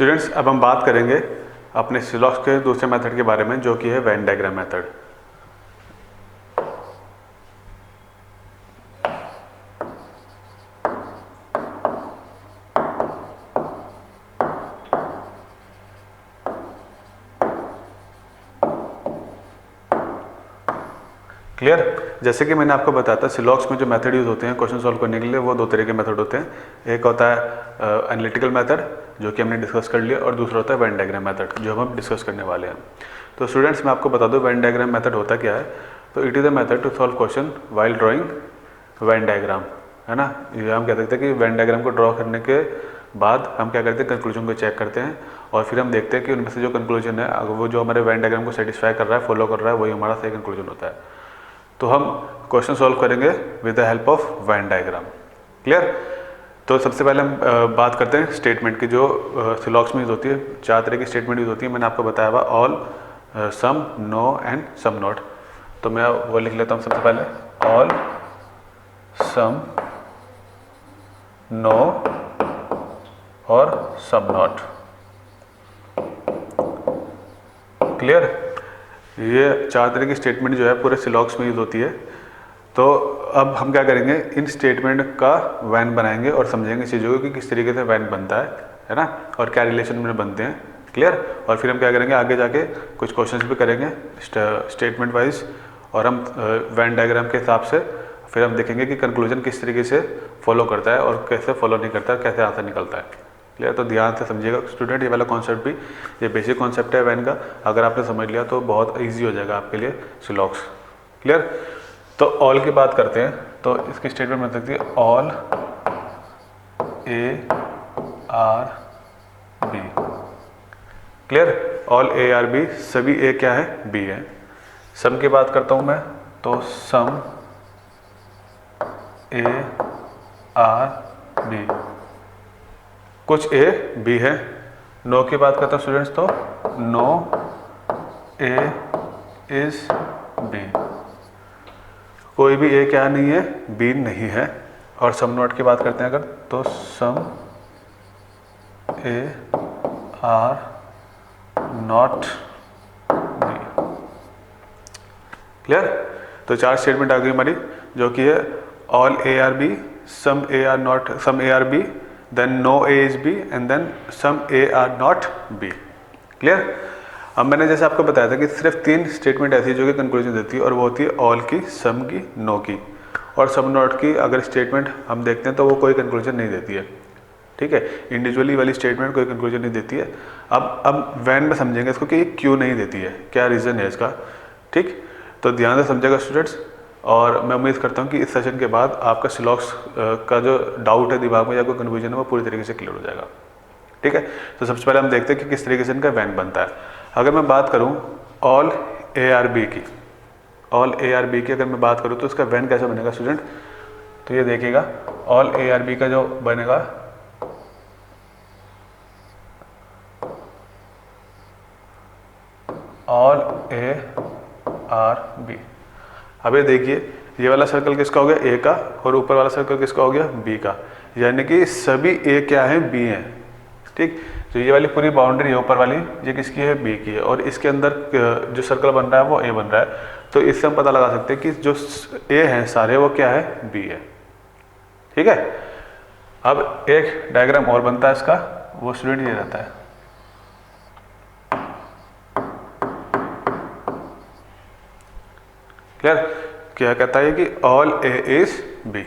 Students, अब हम बात करेंगे अपने सिलॉक्स के दूसरे मेथड के बारे में, जो कि है वेन डायग्राम मेथड। क्लियर? जैसे कि मैंने आपको बताया था, सिलॉक्स में जो मेथड यूज होते हैं क्वेश्चन सॉल्व करने के लिए, वो दो तरह के मेथड होते हैं। एक होता है एनालिटिकल मेथड, जो कि हमने डिस्कस कर लिया, और दूसरा होता है वेन डायग्राम मेथड, जो हम डिस्कस करने वाले हैं। तो स्टूडेंट्स, मैं आपको बता दूं वेन डायग्राम मेथड होता क्या है। तो it is a method to solve question while drawing Venn diagram, है ना। ये हम कह सकते हैं कि वेन डायग्राम को ड्रॉ करने के बाद हम क्या करते हैं, कंक्लूजन को चेक करते हैं, और फिर हम देखते हैं कि उनमें से जो कंक्लूजन है, अगर वो जो हमारे वेन डायग्राम को सेटिस्फाई कर रहा है, फॉलो कर रहा है, वही हमारा सही कंक्लूजन होता है। तो हम क्वेश्चन सॉल्व करेंगे with the help of Venn diagram. Clear? तो सबसे पहले हम बात करते हैं स्टेटमेंट की, जो सिलॉक्स में यूज होती है। 4 तरह की स्टेटमेंट यूज होती है, मैंने आपको बताया हुआ, all, some, no and some not. तो मैं वो लिख लेता हूँ सबसे पहले, ऑल, सम, नो और सम नॉट। क्लियर? ये 4 तरह की स्टेटमेंट जो है पूरे सिलॉक्स में यूज होती है। तो अब हम क्या करेंगे, इन स्टेटमेंट का वैन बनाएंगे और समझेंगे चीज़ों को कि किस तरीके से वैन बनता है ना, और क्या रिलेशन में बनते हैं। क्लियर? और फिर हम क्या करेंगे, आगे जाके कुछ क्वेश्चंस भी करेंगे स्टेटमेंट वाइज, और हम वैन डायग्राम के हिसाब से फिर हम देखेंगे कि कंक्लूजन किस तरीके से फॉलो करता है और कैसे फॉलो नहीं करता है, कैसे आंसर निकलता है। क्लियर? तो ध्यान से समझिएगा स्टूडेंट, ये वाला कॉन्सेप्ट भी, ये बेसिक कॉन्सेप्ट है वैन का। अगर आपने समझ लिया तो बहुत ईजी हो जाएगा आपके लिए सिलॉक्स। क्लियर? तो ऑल की बात करते हैं। तो इसकी स्टेटमेंट बन सकती है, all A are B. Clear? All A are B, सभी ए क्या है, बी है। सम की बात करता हूं मैं, तो सम ए आर बी, कुछ ए बी है। नो की बात करता हूँ स्टूडेंट्स, तो नो ए इज बी, कोई भी ए क्या नहीं है, बी नहीं है। और सम नॉट की बात करते हैं अगर, तो some A are not B. Clear? तो 4 स्टेटमेंट आ गई हमारी, जो कि है all A are B, some A are not, some A are B, then no A is B, and then some A are not B. Clear? अब मैंने जैसे आपको बताया था कि सिर्फ 3 स्टेटमेंट ऐसी जो कि कंक्लूजन देती है, और वो होती है ऑल की, सम की, नो की। और सम नॉट की अगर स्टेटमेंट हम देखते हैं तो वो कोई कंक्लूजन नहीं देती है। ठीक है? इंडिविजुअली वाली स्टेटमेंट कोई कंक्लूजन नहीं देती है। अब वैन में समझेंगे इसको कि क्यों नहीं देती है, क्या रीज़न है इसका। ठीक? तो ध्यान से समझेगा स्टूडेंट्स, और मैं उम्मीद करता हूँ कि इस सेशन के बाद आपका सिलॉक्स का जो डाउट है दिमाग में या कोई कन्फ्यूजन है, वो पूरी तरीके से क्लियर हो जाएगा। ठीक है? तो सबसे पहले हम देखते हैं कि किस तरीके से इनका वैन बनता है। अगर मैं बात करूं ऑल ए आर बी की, ऑल ए आर बी की अगर मैं बात करूं तो इसका वैन कैसे बनेगा स्टूडेंट, तो ये देखिएगा, ऑल ए आर बी का जो बनेगा, ऑल ए आर बी। अब ये देखिए, ये वाला सर्कल किसका हो गया, ए का, और ऊपर वाला सर्कल किसका हो गया, बी का। यानी कि सभी ए क्या है, बी है। ठीक? तो ये वाली पूरी बाउंड्री है ऊपर वाली, ये किसकी है, बी की है, और इसके अंदर जो सर्कल बन रहा है वो ए बन रहा है। तो इससे हम पता लगा सकते हैं कि जो ए हैं सारे, वो क्या है, बी है। ठीक है? अब एक डायग्राम और बनता है इसका, वो स्टूडेंट ये रहता है। क्लियर? क्या कहता है कि ऑल ए इज बी।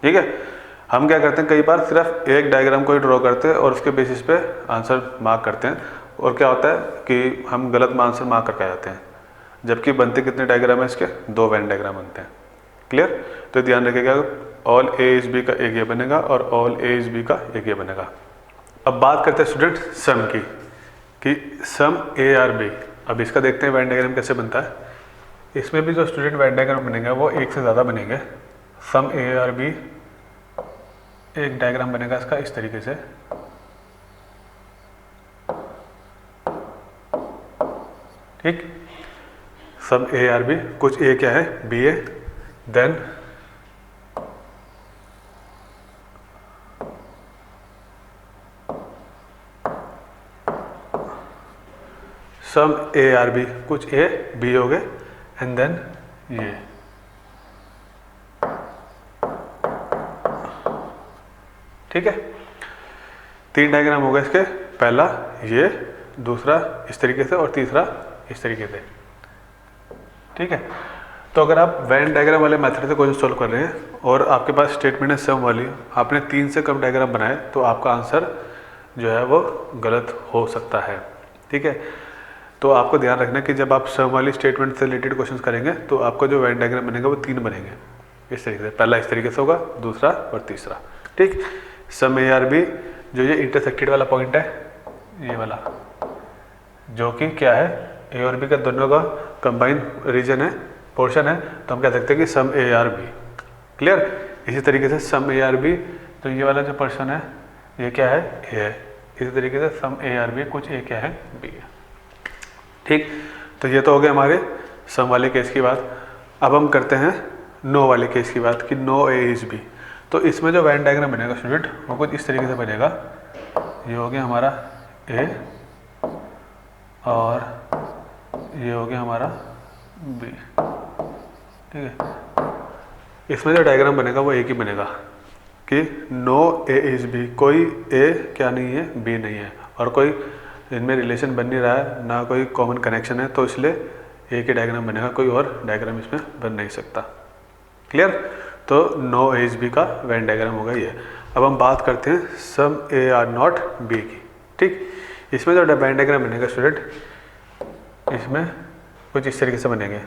ठीक है? हम क्या करते हैं, कई बार सिर्फ एक डायग्राम को ही ड्रॉ करते हैं और उसके बेसिस पे आंसर मार्क करते हैं, और क्या होता है कि हम गलत आंसर मार्क करके आ जाते हैं, जबकि बनते कितने डायग्राम है इसके, 2 वेन डायग्राम बनते हैं। क्लियर? तो ध्यान रखिएगा, ऑल ए इज बी का एक ये बनेगा और ऑल ए इज बी का एक ये बनेगा। अब बात करते हैं स्टूडेंट सम की, कि सम ए आर बी। अब इसका देखते हैं वेन डायग्राम कैसे बनता है। इसमें भी जो स्टूडेंट वेन डायग्राम बनेंगे वो एक से ज़्यादा बनेंगे। सम ए आर बी, एक डायग्राम बनेगा इसका इस तरीके से। ठीक? सम ए आर बी, कुछ ए क्या है, बी है, then some A are B, कुछ ए बी हो गए, एंड देन ये, ठीक है। 3 डायग्राम हो गए इसके, पहला ये, दूसरा इस तरीके से और तीसरा इस तरीके से, ठीक है। तो अगर आप वेन डायग्राम वाले मेथड से क्वेश्चन सॉल्व कर रहे हैं और आपके पास स्टेटमेंट है सम वाली, आपने 3 से कम डायग्राम बनाए, तो आपका आंसर जो है वो गलत हो सकता है, ठीक है। तो आपको ध्यान रखना कि जब आप सम वाली स्टेटमेंट से रिलेटेड क्वेश्चन करेंगे तो आपका जो वेन डायग्राम बनेगा वो 3 बनेंगे इस तरीके से, पहला इस तरीके से होगा, दूसरा और तीसरा, ठीक। सम ए आर बी, जो ये इंटरसेक्टेड वाला पॉइंट है, ये वाला जो कि क्या है, ए और बी का दोनों का कंबाइन रीजन है, पोर्शन है, तो हम कह सकते हैं कि some A are B, clear. इसी तरीके से सम ए आर बी, तो ये वाला जो पोर्शन है ये क्या है, ए है। इसी तरीके से सम ए आर बी, कुछ ए क्या है, बी है, ठीक। तो ये तो हो गया हमारे सम वाले केस की बात। अब हम करते हैं नो वाले केस की बात कि नो ए इज बी। तो इसमें जो वेन डायग्राम बनेगा स्टूडेंट वो कुछ इस तरीके से बनेगा, ये हो गया हमारा ए और ये हो गया हमारा बी, ठीक है। इसमें जो डायग्राम बनेगा वो एक ही बनेगा कि नो ए इज बी, कोई ए क्या नहीं है, बी नहीं है, और कोई इनमें रिलेशन बन नहीं रहा है, ना कोई कॉमन कनेक्शन है, तो इसलिए एक ही डायग्राम बनेगा, कोई और डायग्राम इसमें बन नहीं सकता, क्लियर। तो नो ए इज बी का वेन डायग्राम होगा ये। अब हम बात करते हैं सम ए आर नॉट बी की, ठीक। इसमें जो वेन डायग्राम बनेगा स्टूडेंट, इसमें कुछ इस तरीके से बनेंगे,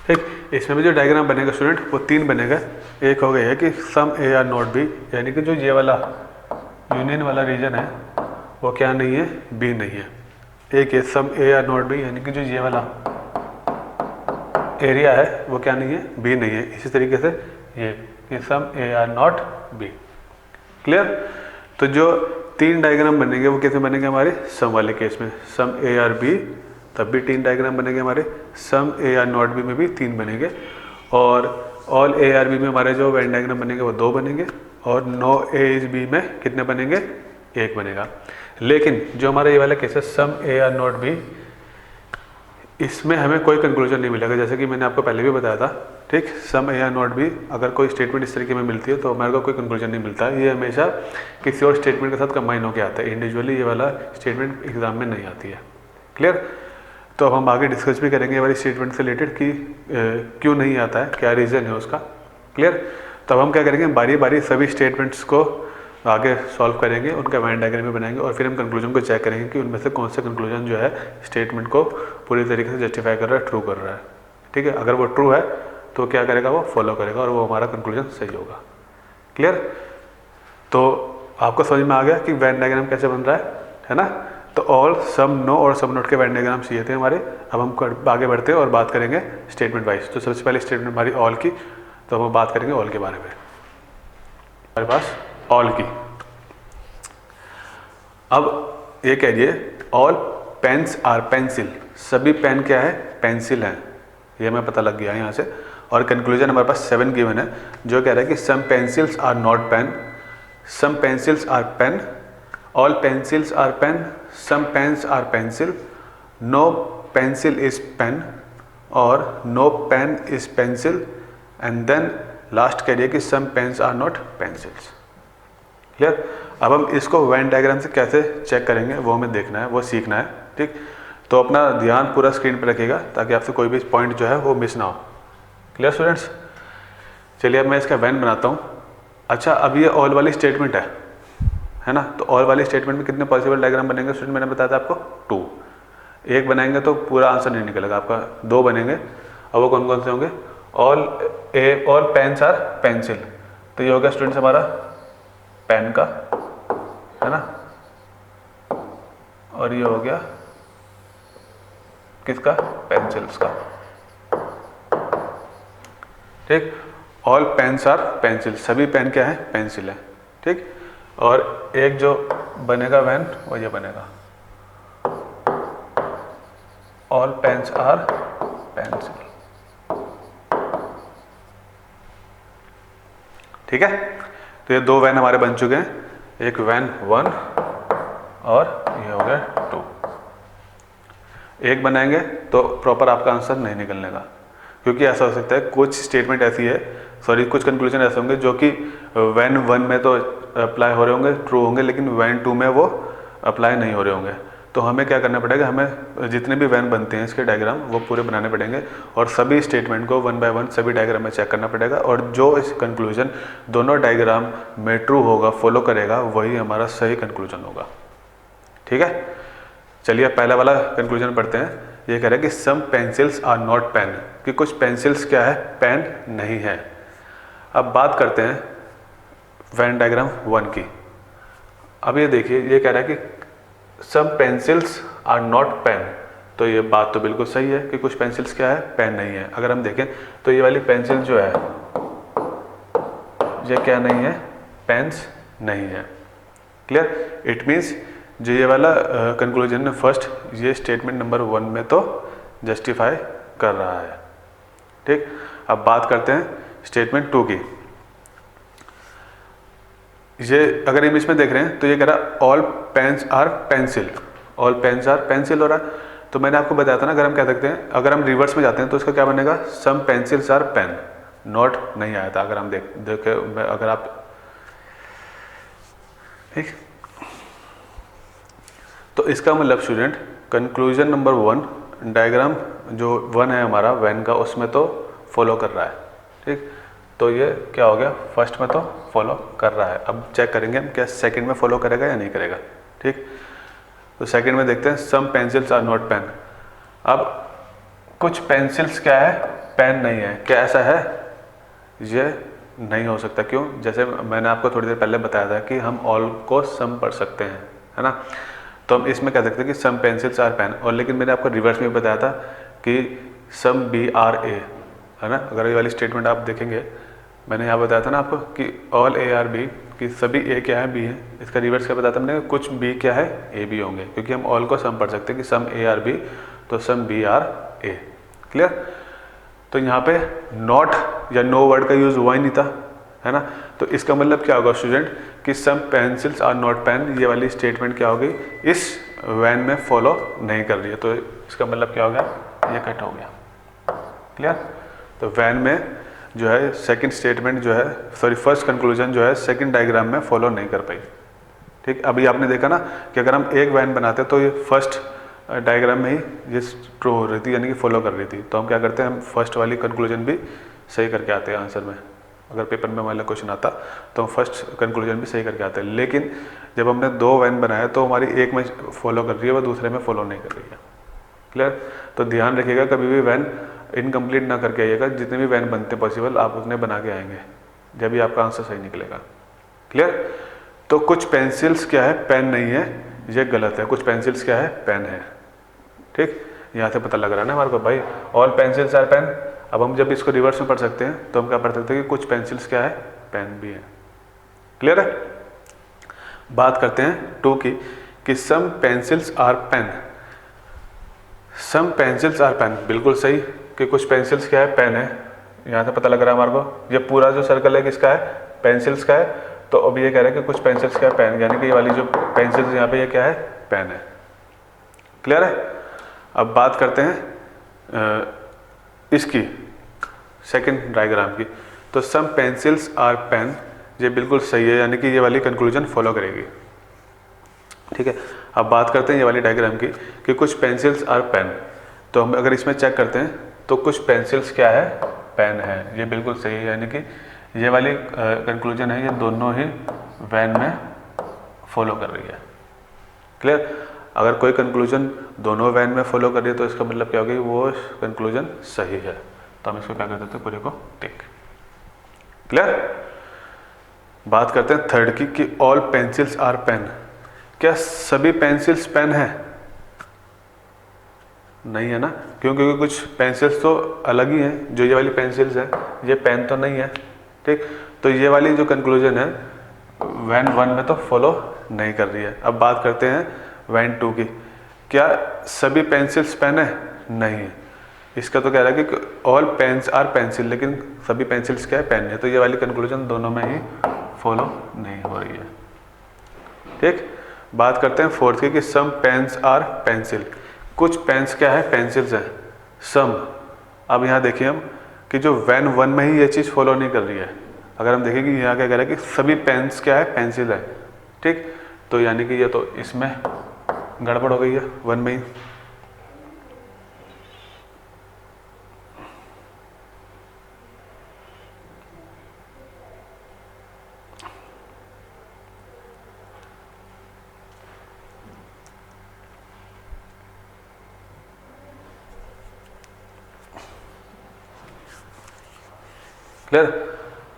ठीक। इसमें भी जो डायग्राम बनेगा स्टूडेंट वो 3 बनेगा। एक हो गया है कि some A are not B, यानी कि जो ये वाला यूनियन वाला रीजन है वो क्या नहीं है, बी नहीं है। एक है सम ए आर नॉट बी, यानी कि जो ये वाला एरिया है वो क्या नहीं है, बी नहीं है। इसी तरीके से ये कि some A are not B, clear. तो जो 3 डायग्राम बनेंगे वो कैसे बनेंगे हमारे सम वाले केस में, सम ए आर बी तब भी 3 डायग्राम बनेंगे हमारे, सम ए आर नॉट बी में भी 3 बनेंगे, और ऑल ए आर बी में हमारे जो वेन डायग्राम बनेंगे वो 2 बनेंगे, और नो ए इज बी में कितने बनेंगे, 1 बनेगा। लेकिन जो हमारा ये वाला केस है सम ए आर नॉट बी, इसमें हमें कोई कंक्लूजन नहीं मिलेगा, जैसे कि मैंने आपको पहले भी बताया था, ठीक। सम ए आर नॉट बी, अगर कोई स्टेटमेंट इस तरीके में मिलती है तो हमारे को कोई कंक्लूजन नहीं मिलता, ये हमेशा किसी और स्टेटमेंट के साथ कंबाइन होकर आता है, इंडिविजुअली ये वाला स्टेटमेंट एग्जाम में नहीं आती है, क्लियर। तो अब हम आगे डिस्कस भी करेंगे ये वाली स्टेटमेंट से रिलेटेड कि क्यों नहीं आता है, क्या रीज़न है उसका, क्लियर। तो अब हम क्या करेंगे, बारी बारी सभी स्टेटमेंट्स को आगे सॉल्व करेंगे, उनका वेन डायग्राम भी बनाएंगे, और फिर हम कंक्लूजन को चेक करेंगे कि उनमें से कौन सा कंक्लूजन जो है स्टेटमेंट को पूरी तरीके से जस्टिफाई कर रहा है, ट्रू कर रहा है, ठीक है। अगर वो ट्रू है तो क्या करेगा, वो फॉलो करेगा और वो हमारा कंक्लूजन सही होगा, क्लियर। तो आपको समझ में आ गया कि वेन डायग्राम कैसे बन रहा है ना। तो ऑल, सम, नो और सम नोट के वेन डायग्राम चाहिए थे हमारे। अब हम आगे बढ़ते हैं और बात करेंगे स्टेटमेंट वाइज। तो सबसे पहले स्टेटमेंट हमारी ऑल की, तो हम बात करेंगे ऑल के बारे में। हमारे पास ऑल की, अब ये कहिए ऑल पेन्स आर पेंसिल, सभी पेन क्या है, पेंसिल हैं, ये हमें पता लग गया यहाँ से। और कंक्लूजन हमारे पास 7 गिवन है, जो कह रहा है कि some pencils are not pen, some pencils are pen, all pencils are pen, some pens are pencil, no pencil is pen, और no pen is pencil, and then last कह दिया कि some pens are not pencils, clear. अब हम इसको Venn diagram से कैसे check करेंगे वो हमें देखना है, वो सीखना है, ठीक। तो अपना ध्यान पूरा स्क्रीन पर रखिएगा ताकि आपसे कोई भी पॉइंट जो है वो मिस ना हो, क्लियर स्टूडेंट्स। चलिए अब मैं इसका वेन बनाता हूँ। अच्छा, अब ये ऑल वाली स्टेटमेंट है ना, तो ऑल वाली स्टेटमेंट में कितने पॉसिबल डायग्राम बनेंगे स्टूडेंट, मैंने बताया था आपको 2। एक बनाएंगे तो पूरा आंसर नहीं निकलेगा आपका, 2 बनेंगे। अब वो कौन कौन से होंगे, ऑल पेन्स आर पेंसिल, तो ये हो गया स्टूडेंट्स हमारा पेन का, है ना, और ये हो गया किसका? पेंसिल्स का। ठीक, ऑल पेन्स आर पेंसिल, सभी पेन क्या है? पेंसिल है। ठीक, और एक जो बनेगा वैन वो ये बनेगा, ऑल पेन्स आर पेंसिल। ठीक है, तो ये दो वैन हमारे बन चुके हैं, एक वैन 1 और ये हो गया 2। एक बनाएंगे तो प्रॉपर आपका आंसर नहीं निकलने का, क्योंकि ऐसा हो सकता है कुछ स्टेटमेंट ऐसी है, सॉरी कुछ कंक्लूजन ऐसे होंगे जो कि वैन 1 में तो अप्लाई हो रहे होंगे, ट्रू होंगे, लेकिन वैन 2 में वो अप्लाई नहीं हो रहे होंगे। तो हमें क्या करना पड़ेगा, हमें जितने भी वैन बनते हैं इसके डायग्राम वो पूरे बनाने पड़ेंगे और सभी स्टेटमेंट को 1 बाय 1 सभी डायग्राम में चेक करना पड़ेगा, और जो इस कंक्लूजन दोनों डायग्राम में ट्रू होगा, फॉलो करेगा, वही हमारा सही कंक्लूजन होगा। ठीक है, चलिए पहला वाला कंक्लूजन पढ़ते हैं। ये कह रहा है कि some pencils are not pen, कि कुछ पेंसिल्स क्या है? पेन नहीं है। अब बात करते हैं वैन डायग्राम 1 की। अब ये देखिए, ये कह रहा है कि some pencils are not pen, तो ये बात तो बिल्कुल सही है कि कुछ पेंसिल्स क्या है? पेन नहीं है। अगर हम देखें तो ये वाली पेंसिल जो है ये क्या नहीं है? पेन्स नहीं है। क्लियर? इट मीन्स जो ये वाला कंक्लूजन है फर्स्ट, ये स्टेटमेंट नंबर 1 में तो जस्टिफाई कर रहा है। ठीक, अब बात करते हैं स्टेटमेंट 2 की। ये अगर इमेज में देख रहे हैं तो ये कह रहा है all pens are pencil, all pens are pencil हो रहा है। तो मैंने आपको बताया था ना, अगर हम क्या देखते हैं, अगर हम रिवर्स में जाते हैं तो इसका क्या बनेगा? सम पेंसिल्स आर पेन, नॉट नहीं आया था। अगर हम देखे अगर आप, ठीक, तो इसका मतलब स्टूडेंट कंक्लूजन नंबर 1 डायग्राम जो 1 है हमारा वैन का, उसमें तो फॉलो कर रहा है। ठीक, तो ये क्या हो गया? फर्स्ट में तो फॉलो कर रहा है। अब चेक करेंगे हम क्या सेकंड में फॉलो करेगा या नहीं करेगा। ठीक, तो सेकंड में देखते हैं सम पेंसिल्स आर नॉट पेन। अब कुछ पेंसिल्स क्या है? पेन नहीं है। क्या ऐसा है? ये नहीं हो सकता। क्यों? जैसे मैंने आपको थोड़ी देर पहले बताया था कि हम ऑल को सम पढ़ सकते हैं, है ना। तो हम इसमें कह सकते हैं कि सम पेंसिल्स आर पेन, और लेकिन मैंने आपको रिवर्स में बताया था कि सम बी आर ए, है ना। अगर ये वाली स्टेटमेंट आप देखेंगे, मैंने यहाँ बताया था ना आपको कि ऑल ए आर बी, कि सभी ए क्या है? बी है। इसका रिवर्स क्या बताया था मैंने? कुछ बी क्या है? ए बी होंगे, क्योंकि हम ऑल को सम पढ़ सकते हैं कि सम ए आर बी, तो some B are A. Clear? तो यहाँ पे नॉट या नो वर्ड का यूज हुआ ही नहीं था, है ना। तो इसका मतलब क्या होगा स्टूडेंट कि some pencils are not pen, ये वाली स्टेटमेंट क्या होगी? इस वैन में फॉलो नहीं कर रही है। तो इसका मतलब क्या हो गया? ये कट हो गया। क्लियर? तो वैन में जो है सेकंड स्टेटमेंट जो है, सॉरी फर्स्ट कंक्लूजन जो है सेकंड डायग्राम में फॉलो नहीं कर पाई। ठीक, अभी आपने देखा ना कि अगर हम एक वैन बनाते तो ये फर्स्ट डायग्राम में ही ये ट्रू हो रही थी, यानी कि फॉलो कर रही थी। तो हम क्या करते हैं, हम फर्स्ट वाली कंक्लूजन भी सही करके आते हैं आंसर में। अगर पेपर में हमारा क्वेश्चन आता तो हम फर्स्ट कंक्लूजन भी सही करके आते हैं। लेकिन जब हमने 2 वैन बनाया तो हमारी एक में फॉलो कर रही है, वह दूसरे में फॉलो नहीं कर रही है। क्लियर? तो ध्यान रखिएगा, कभी भी वैन इनकम्प्लीट ना करके आइएगा। जितने भी वैन बनते पॉसिबल आप उतने बना के आएंगे, जब भी आपका आंसर सही निकलेगा। क्लियर? तो कुछ पेंसिल्स क्या है? पेन नहीं है, ये गलत है। कुछ पेंसिल्स क्या है? पेन है। ठीक, यहाँ से पता लग रहा है ना हमारे को भाई, ऑल पेंसिल्स आर पेन। अब हम जब इसको रिवर्स में पढ़ सकते हैं तो हम क्या पढ़ सकते हैं कि कुछ पेंसिल्स क्या है? पेन भी है। क्लियर है? बात करते हैं 2 की, कि some pencils are pen. Some pencils are pen, बिल्कुल सही कि कुछ पेंसिल्स क्या है? पेन है। यहाँ से पता लग रहा है हमारे को। ये पूरा जो सर्कल है किसका है? पेंसिल्स का है। तो अब ये कह रहा है कि कुछ पेंसिल्स क्या है? पेन, यानी कि ये वाली जो पेंसिल्स यहाँ पे ये क्या है? पेन है। क्लियर है? अब बात करते हैं इसकी सेकंड डायग्राम की। तो सम पेंसिल्स आर पेन, ये बिल्कुल सही है, यानी कि ये वाली कंक्लूजन फॉलो करेगी। ठीक है, अब बात करते हैं ये वाली डायग्राम की कि कुछ पेंसिल्स आर पेन। तो हम अगर इसमें चेक करते हैं तो कुछ पेंसिल्स क्या है? पेन है। ये बिल्कुल सही है, यानी कि ये वाली कंक्लूजन है, ये दोनों ही वैन में फॉलो कर रही है। क्लियर? अगर कोई कंक्लूजन दोनों वैन में फॉलो कर रही है तो इसका मतलब क्या होगी? वो कंक्लूजन सही है। तो हम इसको क्या कर देते हैं? पूरे को टिक। क्लियर? बात करते हैं थर्ड की, कि ऑल पेंसिल्स आर पेन। क्या सभी पेंसिल्स पेन है? नहीं है ना, क्यों? क्योंकि कुछ पेंसिल्स तो अलग ही हैं, जो ये वाली पेंसिल्स है ये पेन तो नहीं है, ठीक। तो ये वाली जो कंक्लूजन है वैन 1 में तो फॉलो नहीं कर रही है। अब बात करते हैं वैन 2 की। क्या सभी पेंसिल्स पेन है? नहीं है। इसका तो कह रहा है कि ऑल पेन्स आर पेंसिल, लेकिन सभी पेंसिल्स क्या है? पेन है। तो ये वाली कंक्लूजन दोनों में ही फॉलो नहीं हो रही है, ठीक। बात करते हैं फोर्थ की कि सम पेन्स आर पेंसिल। कुछ पेन्स क्या है? पेंसिल्स हैं। सम, अब यहाँ देखिए हम कि जो वैन 1 में ही ये चीज़ फॉलो नहीं कर रही है। अगर हम देखें कि यहाँ क्या कह रहा है कि सभी पेन्स क्या है? पेंसिल है, ठीक। तो यानी कि ये तो इसमें गड़बड़ हो गई है 1 में ही। क्लियर?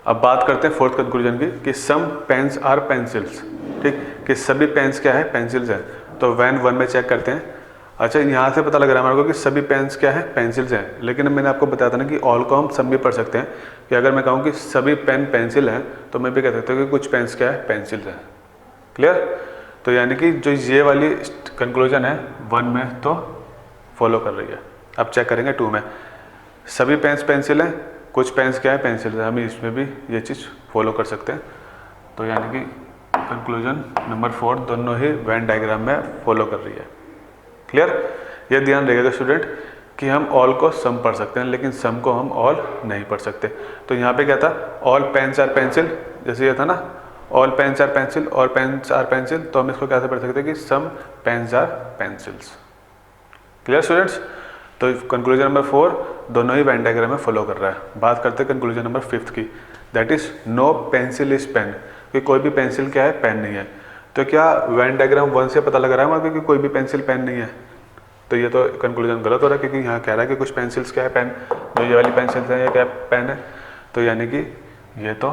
अब बात करते हैं फोर्थ कंक्लूजन की कि सम पेन्स आर पेंसिल्स, ठीक, कि सभी पेन्स क्या है? पेंसिल्स है। तो वैन 1 में चेक करते हैं। अच्छा, यहाँ से पता लग रहा है हमारे को कि सभी पेन्स क्या है? पेंसिल्स हैं। लेकिन मैंने आपको बताया था ना कि ऑल को हम सम भी पढ़ सकते हैं, कि अगर मैं कहूँ कि सभी पेन पेंसिल हैं तो मैं भी कह सकता हूँ कि कुछ पेन्स क्या है? पेंसिल्स हैं। क्लियर? तो यानी कि जो ये वाली कंक्लूजन है 1 में तो फॉलो कर रही है। अब चेक करेंगे 2 में। सभी पेन्स पेंसिल हैं, कुछ पेन्स क्या है? पेंसिल है। हम इसमें भी ये चीज़ फॉलो कर सकते हैं। तो यानी कि कंक्लूजन नंबर 4 दोनों ही वेन डायग्राम में फॉलो कर रही है। क्लियर? ये ध्यान रखिएगा स्टूडेंट कि हम ऑल को सम पढ़ सकते हैं, लेकिन सम को हम ऑल नहीं पढ़ सकते। तो यहाँ पे क्या था? ऑल पेन्स आर पेंसिल, जैसे ये था ना, all pens are pencil, all pens are pencil. तो हम इसको कैसे पढ़ सकते हैं कि some pens are pencils. Clear students? तो कंक्लूजन नंबर 4 दोनों ही वेन डायग्राम में फॉलो कर रहा है। बात करते हैं कंक्लूजन नंबर 5 की, that is no pencil is pen, कि कोई भी पेंसिल क्या है? पेन नहीं है। तो क्या वेन डायग्राम 1 से पता लग रहा है हमारे कि कोई भी पेंसिल पेन नहीं है? तो ये तो कंक्लूजन गलत हो रहा है, क्योंकि यहाँ कह रहा है कि कुछ पेंसिल्स क्या है? पेन। जो ये वाली पेंसिल्स हैं ये क्या पेन है? तो यानी कि ये तो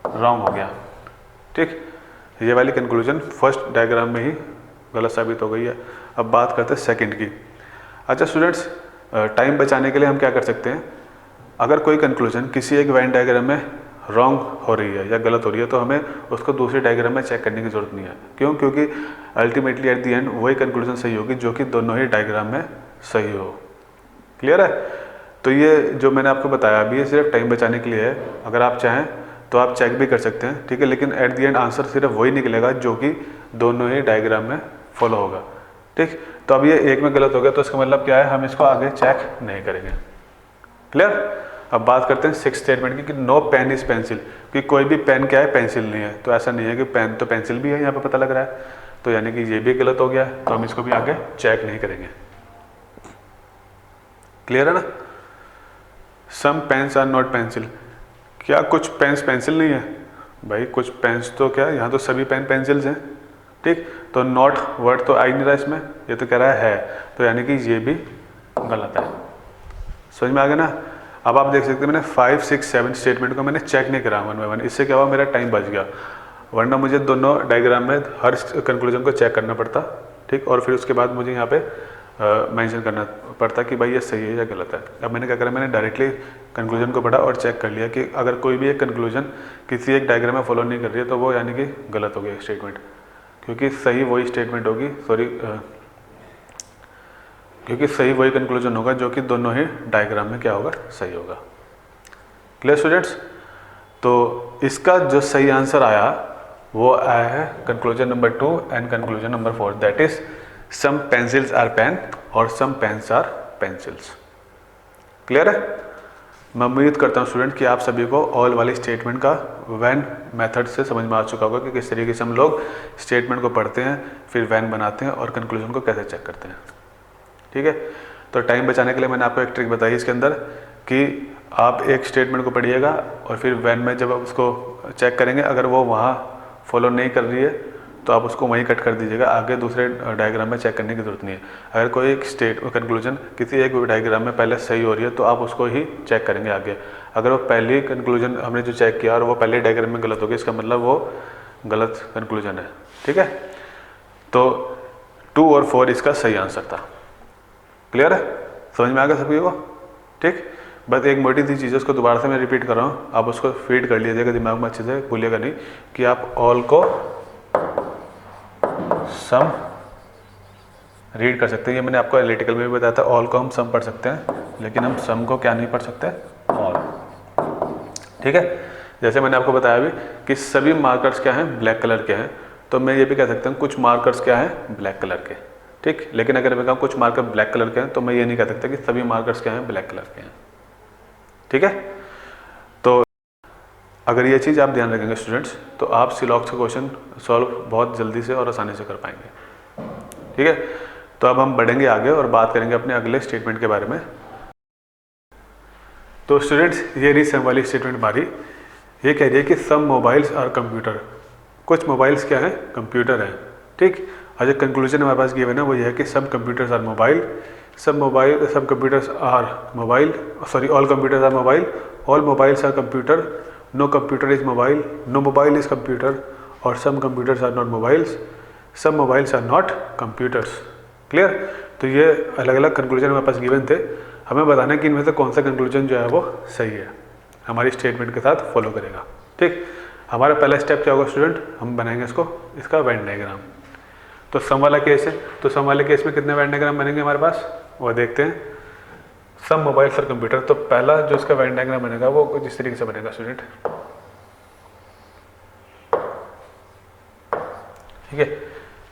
रॉन्ग हो गया, ठीक। ये वाली कंक्लूजन फर्स्ट डायग्राम में ही गलत साबित हो गई है। अब बात करते हैं सेकंड की। अच्छा स्टूडेंट्स, टाइम बचाने के लिए हम क्या कर सकते हैं? अगर कोई कंक्लूजन किसी एक वेन डायग्राम में रॉन्ग हो रही है या गलत हो रही है तो हमें उसको दूसरी डायग्राम में चेक करने की जरूरत नहीं है। क्यों? क्योंकि अल्टीमेटली एट द एंड वही कंक्लूजन सही होगी जो कि दोनों ही डायग्राम में सही हो। क्लियर है? तो ये जो मैंने आपको बताया अभी, ये सिर्फ टाइम बचाने के लिए है। अगर आप चाहें तो आप चेक भी कर सकते हैं, ठीक है। लेकिन एट द एंड आंसर सिर्फ वही निकलेगा जो कि दोनों ही डायग्राम में फॉलो होगा, ठीक। तो अब ये एक में गलत हो गया तो इसका मतलब क्या है? हम इसको आगे चेक नहीं करेंगे। क्लियर? अब बात करते हैं 6th स्टेटमेंट की कि नो पेन इज पेंसिल, कि कोई भी पेन क्या है? पेंसिल नहीं है। तो ऐसा नहीं है कि पेन तो पेंसिल भी है, यहाँ पे पता लग रहा है। तो यानी कि ये भी गलत हो गया, तो हम इसको भी आगे चेक नहीं करेंगे। क्लियर है ना? सम पेन्स आर नॉट पेंसिल, क्या कुछ पेन्स पेंसिल नहीं है? भाई कुछ पेन्स तो क्या, यहाँ तो सभी पेन पेंसिल्स हैं, ठीक। तो नॉट वर्ड तो आ ही नहीं रहा इसमें, ये तो कह रहा है। तो यानी कि ये भी गलत है। समझ में आ गया ना? अब आप देख सकते हैं मैंने 5, 6, 7 स्टेटमेंट को मैंने चेक नहीं करा 1 by 1। इससे क्या हुआ? मेरा टाइम बच गया, वरना मुझे दोनों डायग्राम में हर कंक्लूजन को चेक करना पड़ता, ठीक। और फिर उसके बाद मुझे यहाँ पे मेंशन करना पड़ता कि भाई ये सही है या गलत है। अब मैंने क्या करा? मैंने डायरेक्टली कंक्लूजन को पढ़ा और चेक कर लिया कि अगर कोई भी एक कंक्लूजन किसी एक डायग्राम में फॉलो नहीं कर रही है तो वो यानी कि गलत हो गया स्टेटमेंट, क्योंकि सही वही स्टेटमेंट होगी, क्योंकि सही वही कंक्लूजन होगा जो कि दोनों ही डायग्राम में क्या होगा? सही होगा। Clear students? तो इसका जो सही आंसर आया वो आया है conclusion number 2 and conclusion number 4, that is some pencils are pen और some pens are pencils. Clear है? मैं उम्मीद करता हूँ स्टूडेंट कि आप सभी को ऑल वाली स्टेटमेंट का वैन मेथड से समझ में आ चुका होगा कि किस तरीके से हम लोग स्टेटमेंट को पढ़ते हैं, फिर वैन बनाते हैं और कंक्लूजन को कैसे चेक करते हैं, ठीक है। तो टाइम बचाने के लिए मैंने आपको एक ट्रिक बताई इसके अंदर कि आप एक स्टेटमेंट को पढ़िएगा और फिर वैन में जब आप उसको चेक करेंगे, अगर वो वहाँ फॉलो नहीं कर रही है तो आप उसको वहीं कट कर दीजिएगा, आगे दूसरे डायग्राम में चेक करने की जरूरत नहीं है। अगर कोई एक कंक्लूजन किसी एक डायग्राम में पहले सही हो रही है तो आप उसको ही चेक करेंगे आगे। अगर वो पहली कंक्लूजन हमने जो चेक किया और वो पहले डायग्राम में गलत हो गया, इसका मतलब वो गलत कंक्लूजन है, ठीक है। तो 2 और 4 इसका सही आंसर था। क्लियर है, समझ में आ गया सभी को? ठीक, बस एक मोटी सी चीज़ है, उसको दोबारा से मैं रिपीट कर रहा हूँ, आप उसको फीड कर लीजिएगा दिमाग में अच्छे से, भूलिएगा नहीं कि आप ऑल को सम रीड कर सकते हैं। ये मैंने आपको एनालिटिकल में भी बताया था, ऑल को हम सम पढ़ सकते हैं, लेकिन हम सम को क्या नहीं पढ़ सकते, ऑल। ठीक है, जैसे मैंने आपको बताया भी कि सभी मार्कर्स क्या हैं, ब्लैक कलर के हैं, तो मैं ये भी कह सकता हूँ कुछ मार्कर्स क्या हैं, ब्लैक कलर के। ठीक, लेकिन अगर मैं कहूँ कुछ मार्कर ब्लैक कलर के हैं, तो मैं ये नहीं कह सकता कि सभी मार्कर्स क्या हैं, ब्लैक कलर के हैं। ठीक है, तो अगर ये चीज़ आप ध्यान रखेंगे स्टूडेंट्स, तो आप सिलॉक्स का क्वेश्चन सॉल्व बहुत जल्दी से और आसानी से कर पाएंगे। ठीक है, तो अब हम बढ़ेंगे आगे और बात करेंगे अपने अगले स्टेटमेंट के बारे में। तो स्टूडेंट्स, ये रही सम वाली स्टेटमेंट हमारी। ये कह रही है कि सम मोबाइल्स आर कंप्यूटर, कुछ मोबाइल्स क्या है, कंप्यूटर है। ठीक, और जो कंक्लूजन हमारे पास गिवन है वो ये है कि सब कंप्यूटर्स आर मोबाइल, सब computers are mobile, sorry all computers are mobile, all mobiles are computer, no computer is mobile, no mobile is computer, और some computers are not mobiles, some mobiles are not computers. Clear? तो ये अलग अलग conclusion हमारे पास given थे, हमें बताना है कि इनमें से कौन सा कंक्लूजन जो है वो सही है, हमारी स्टेटमेंट के साथ फॉलो करेगा। ठीक, हमारा पहला स्टेप क्या होगा स्टूडेंट, हम बनाएंगे इसका वेन डायग्राम। तो सम वाला केस है, तो सम वाले केस में कितने वेन डायग्राम बनेंगे हमारे पास, वो देखते हैं। सम मोबाइल सर कंप्यूटर, तो पहला जो इसका वेन डायग्राम बनेगा वो कुछ इस तरीके से बनेगा स्टूडेंट। ठीक है,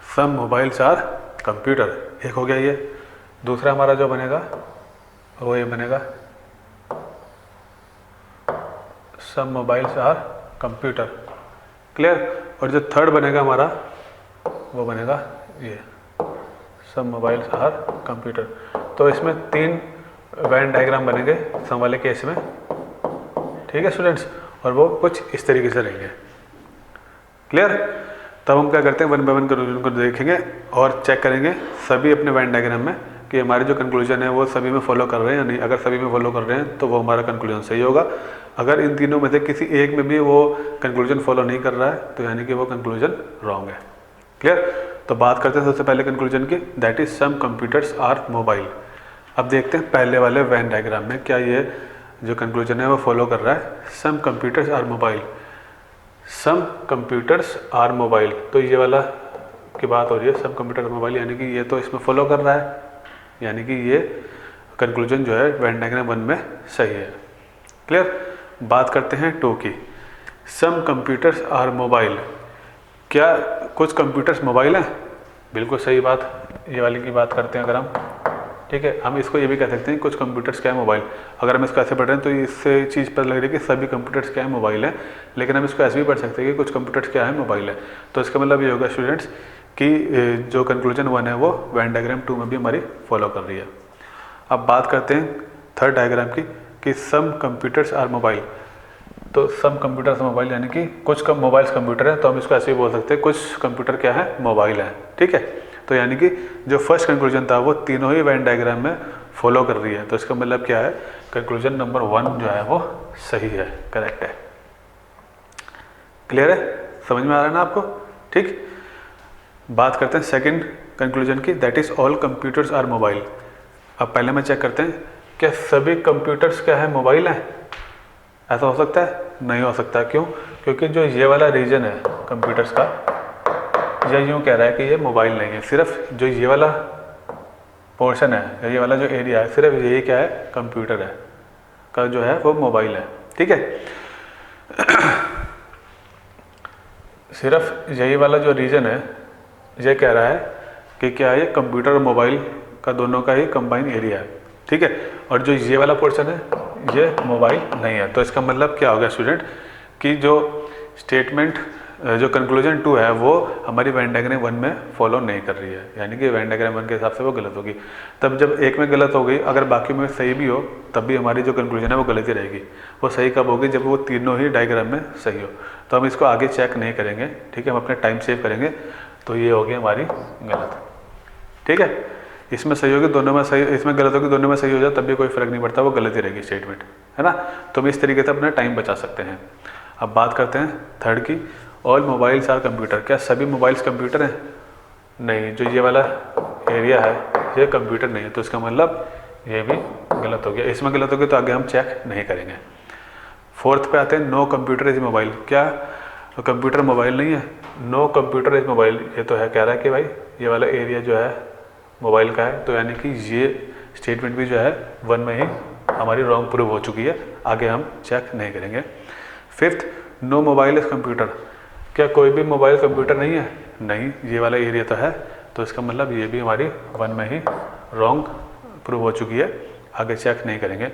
सम मोबाइल्स आर कंप्यूटर, एक हो गया ये। दूसरा हमारा जो बनेगा वो ये बनेगा, सम मोबाइल्स आर कंप्यूटर। क्लियर? और जो थर्ड बनेगा हमारा वो बनेगा ये, सम मोबाइल्स आर कंप्यूटर। तो इसमें 3 वेन डायग्राम बनेंगे सम वाले केस में। ठीक है स्टूडेंट्स, और वो कुछ इस तरीके से रहेंगे। क्लियर? तब हम क्या करते हैं, वन बाय वन कंक्लूजन को देखेंगे और चेक करेंगे सभी अपने वेन डायग्राम में कि हमारे जो कंक्लूजन है वो सभी में फॉलो कर रहे हैं या नहीं। अगर सभी में फॉलो कर रहे हैं तो वो हमारा कंक्लूजन सही होगा। अगर इन तीनों में से किसी एक में भी वो कंक्लूजन फॉलो नहीं कर रहा है तो यानी कि वो कंक्लूजन रॉन्ग है। क्लियर? तो बात करते हैं सबसे पहले कंक्लूजन की, that is some computers are mobile. अब देखते हैं पहले वाले वेन डायग्राम में क्या ये जो कंक्लूजन है वो फॉलो कर रहा है। Some computers are mobile, some computers are mobile, तो ये वाला की बात हो रही है, सम कंप्यूटर मोबाइल, यानी कि ये तो इसमें फॉलो कर रहा है, यानी कि ये कंक्लूजन जो है वेन डायग्राम 1 में सही है। क्लियर? बात करते हैं 2 की, सम कंप्यूटर्स आर मोबाइल, क्या कुछ कंप्यूटर्स मोबाइल हैं? बिल्कुल सही बात, ये वाली की बात करते हैं अगर हम। ठीक है, हम इसको ये भी कह सकते हैं कुछ कंप्यूटर्स क्या है, मोबाइल। अगर हम इसको ऐसे पढ़ रहे हैं तो इससे चीज़ पता लग रही है कि सभी कंप्यूटर्स क्या है, मोबाइल है, लेकिन हम इसको ऐसे भी पढ़ सकते हैं कि कुछ कंप्यूटर्स क्या है, मोबाइल है। तो इसका मतलब ये होगा स्टूडेंट्स कि जो कंक्लूजन 1 है वो वेन डायग्राम 2 में भी हमारी फॉलो कर रही है। अब बात करते हैं थर्ड डायग्राम की, कि सम कंप्यूटर्स आर मोबाइल। तो सम कंप्यूटर्स मोबाइल यानी कि कुछ मोबाइल्स कंप्यूटर है, तो हम इसको ऐसे भी बोल सकते हैं कुछ कंप्यूटर क्या है, मोबाइल है। ठीक है, तो यानी कि जो फर्स्ट कंक्लूजन था वो तीनों ही वेन डायग्राम में फॉलो कर रही है। तो इसका मतलब क्या है, कंक्लूजन नंबर 1 जो है वो सही है, करेक्ट है। क्लियर है? समझ में आ रहा है ना आपको? ठीक, बात करते हैं सेकंड कंक्लूजन की, that is all computers are mobile. अब पहले में चेक करते हैं क्या सभी कंप्यूटर्स क्या है, मोबाइल है? ऐसा हो सकता है? नहीं हो सकता। क्यों? क्योंकि जो ये वाला रीजन है कंप्यूटर्स का, यह यूँ कह रहा है कि ये मोबाइल नहीं है। सिर्फ जो ये वाला पोर्शन है, ये वाला जो एरिया है, सिर्फ यही क्या है, कंप्यूटर है का जो है वो मोबाइल है। ठीक है, सिर्फ यही वाला जो रीजन है ये कह रहा है कि क्या है, ये कंप्यूटर और मोबाइल का दोनों का ही कंबाइन एरिया है। ठीक है, और जो ये वाला पोर्शन है ये मोबाइल नहीं है। तो इसका मतलब क्या हो गया स्टूडेंट, कि जो स्टेटमेंट जो कंक्लूजन 2 है वो हमारी वेन डायग्राम 1 में फॉलो नहीं कर रही है, यानी कि वेन डायग्राम 1 के हिसाब से वो गलत होगी। तब जब एक में गलत हो गई, अगर बाकी में सही भी हो तब भी हमारी जो कंक्लूजन है वो गलत ही रहेगी। वो सही कब होगी, जब वो तीनों ही डायग्राम में सही हो। तो हम इसको आगे चेक नहीं करेंगे। ठीक है, हम अपने टाइम सेव करेंगे। तो ये होगी हमारी गलत। ठीक है, इसमें सही होगी, दोनों में सही, इसमें गलत होगी, दोनों में सही हो जाए तब भी कोई फर्क नहीं पड़ता, वो गलत ही रहेगी स्टेटमेंट, है ना। तो हम इस तरीके से अपना टाइम बचा सकते हैं। अब बात करते हैं थर्ड की, ऑल मोबाइल्स आर कंप्यूटर, क्या सभी मोबाइल्स कंप्यूटर हैं? नहीं, जो ये वाला एरिया है ये कंप्यूटर नहीं है, तो इसका मतलब ये भी गलत हो गया। इसमें गलत हो गया तो आगे हम चेक नहीं करेंगे। फोर्थ पे आते हैं, नो कंप्यूटर इज मोबाइल। क्या कंप्यूटर मोबाइल नहीं है? नो कंप्यूटर इज मोबाइल, ये तो है, कह रहा है कि भाई ये वाला एरिया जो है मोबाइल का है, तो यानी कि ये स्टेटमेंट भी जो है 1 में ही हमारी रॉन्ग प्रूव हो चुकी है, आगे हम चेक नहीं करेंगे। Fifth, no mobile is computer. क्या कोई भी मोबाइल कंप्यूटर नहीं है? नहीं, ये वाला एरिया तो है, तो इसका मतलब ये भी हमारी 1 में ही रॉन्ग प्रूव हो चुकी है, आगे चेक नहीं करेंगे।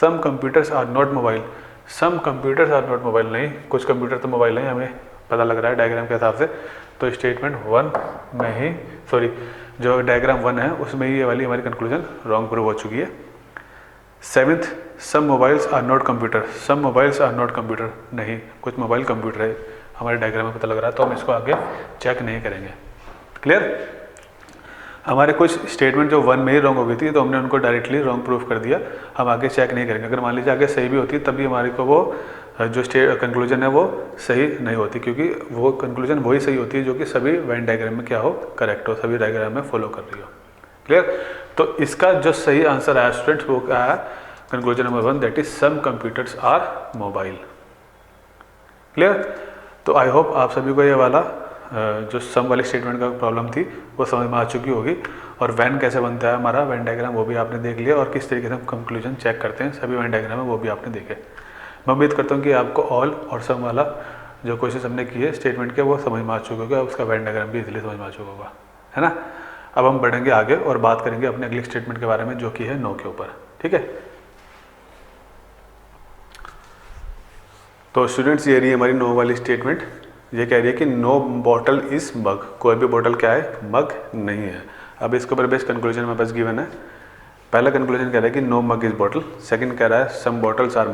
Some computers are not mobile. Some computers are not mobile, नहीं कुछ कंप्यूटर तो मोबाइल नहीं, हमें पता लग रहा है डायग्राम के हिसाब से, तो स्टेटमेंट 1 में ही, सॉरी जो डायग्राम 1 है उसमें ही ये वाली हमारी कंक्लूजन रॉन्ग प्रूव हो चुकी है। Seventh, some mobiles are not computer. Some mobiles are not computer, नहीं कुछ मोबाइल कंप्यूटर है, हमारे डायग्राम में पता लग रहा है, तो हम इसको आगे चेक नहीं करेंगे। क्लियर? हमारे कुछ स्टेटमेंट जो 1 में ही रॉन्ग हो गई थी, तो हमने उनको डायरेक्टली रॉन्ग प्रूफ कर दिया, हम आगे चेक नहीं करेंगे। अगर मान लीजिए आगे सही भी होती तब भी हमारे को वो जो कंक्लूजन है वो सही नहीं होती, क्योंकि वो कंक्लूजन वही सही होती है जो कि सभी वेन डायग्राम में क्या हो, करेक्ट हो, सभी डायग्राम में फॉलो कर रही हो। क्लियर? तो इसका जो सही आंसर है स्टूडेंट वो क्या है? Conclusion number 1, that is some computers are mobile. Clear? तो आई होप आप सभी को ये वाला जो सम वाली स्टेटमेंट का प्रॉब्लम थी वो समझ में आ चुकी होगी, और वैन कैसे बनता है हमारा वेन डायग्राम वो भी आपने देख लिया, और किस तरीके से हम कंक्लूजन चेक करते हैं सभी वेन डायग्राम में वो भी आपने देखे। मैं उम्मीद करता हूँ कि आपको ऑल और सम वाला जो क्वेश्चन हमने किए स्टेटमेंट के वो समझ में आ चुका होगा, उसका वेन डायग्राम भी इजीली समझ में आ चुका होगा, है ना। अब हम बढ़ेंगे आगे और बात करेंगे अपने अगले स्टेटमेंट के बारे में जो कि है नो के ऊपर। ठीक है, तो स्टूडेंट्स ये रही हमारी नो वाली स्टेटमेंट। ये कह रही है कि नो बॉटल इज मग। कोई भी बॉटल क्या है? मग नहीं है। अब इसके ऊपर बेस्ट कंक्लूजन में बस गिवन है। पहला कंक्लूजन कह रहा है कि no mug is bottle. Second कह रहा है some bottles are